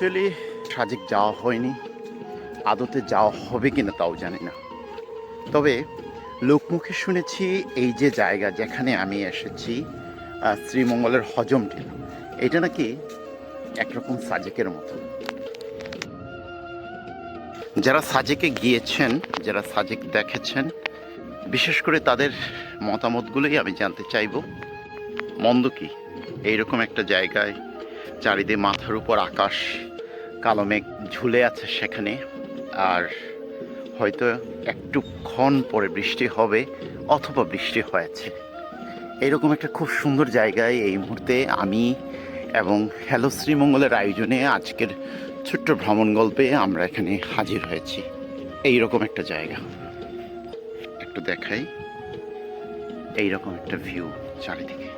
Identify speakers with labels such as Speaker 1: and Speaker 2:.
Speaker 1: Actually Sajek যাওয়া হয়নি, আদতে যাওয়া হবে কিনা তাও জানি না। তবে লোকমুখে শুনেছি এই যে জায়গা যেখানে আমি এসেছি, শ্রীমঙ্গলের হজম টিলা, এটা নাকি একরকম সাজেকের মতো। যারা সাজেকে গিয়েছেন, যারা সাজেক দেখেছেন, বিশেষ করে তাদের মতামতগুলোই আমি জানতে চাইব। মন্দ কি এইরকম একটা জায়গায়, চারিদিকে মাথার উপর আকাশ, কালো মেঘ ঝুলে আছে সেখানে, আর হয়তো একটুক্ষণ পরে বৃষ্টি হবে অথবা বৃষ্টি হয়েছে। এইরকম একটা খুব সুন্দর জায়গায় এই মুহূর্তে আমি এবং হ্যালো শ্রীমঙ্গলের আয়োজনে আজকের ছোট্ট ভ্রমণ গল্পে আমরা এখানে হাজির হয়েছি। এইরকম একটা জায়গা একটু দেখাই, এইরকম একটা ভিউ চারিদিকে।